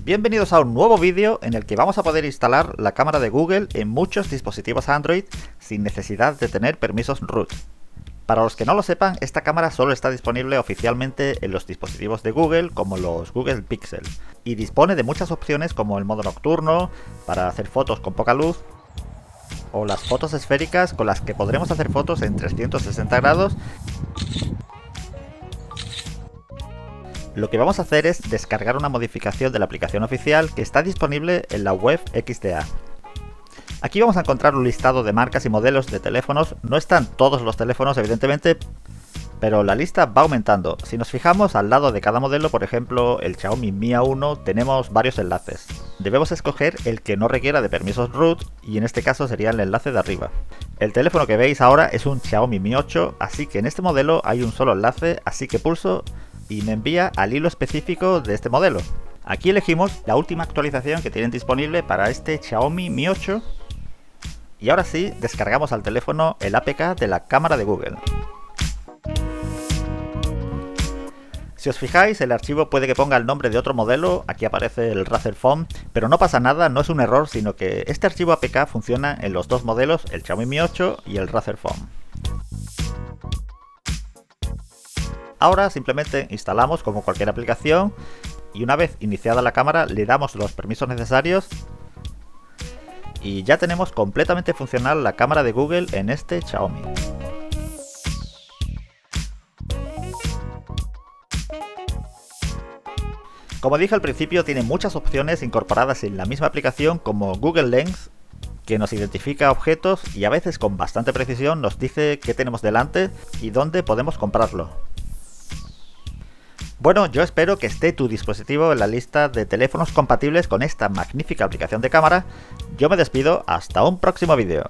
Bienvenidos a un nuevo vídeo en el que vamos a poder instalar la cámara de Google en muchos dispositivos Android sin necesidad de tener permisos root. Para los que no lo sepan, esta cámara solo está disponible oficialmente en los dispositivos de Google como los Google Pixel y dispone de muchas opciones como el modo nocturno para hacer fotos con poca luz o las fotos esféricas con las que podremos hacer fotos en 360 grados. Lo que vamos a hacer es descargar una modificación de la aplicación oficial que está disponible en la web XDA. Aquí vamos a encontrar un listado de marcas y modelos de teléfonos. No están todos los teléfonos, evidentemente, pero la lista va aumentando. Si nos fijamos al lado de cada modelo, por ejemplo, el Xiaomi Mi A1, tenemos varios enlaces. Debemos escoger el que no requiera de permisos root y en este caso sería el enlace de arriba. El teléfono que veis ahora es un Xiaomi Mi 8, así que en este modelo hay un solo enlace, así que pulso y me envía al hilo específico de este modelo. Aquí elegimos la última actualización que tienen disponible para este Xiaomi Mi 8. Y ahora sí, descargamos al teléfono el APK de la cámara de Google. Si os fijáis, el archivo puede que ponga el nombre de otro modelo, aquí aparece el Razer Phone, pero no pasa nada, no es un error, sino que este archivo APK funciona en los dos modelos, el Xiaomi Mi 8 y el Razer Phone. Ahora simplemente instalamos como cualquier aplicación y una vez iniciada la cámara le damos los permisos necesarios y ya tenemos completamente funcional la cámara de Google en este Xiaomi. Como dije al principio, tiene muchas opciones incorporadas en la misma aplicación como Google Lens, que nos identifica objetos y a veces con bastante precisión nos dice qué tenemos delante y dónde podemos comprarlo. Bueno, yo espero que esté tu dispositivo en la lista de teléfonos compatibles con esta magnífica aplicación de cámara. Yo me despido, hasta un próximo vídeo.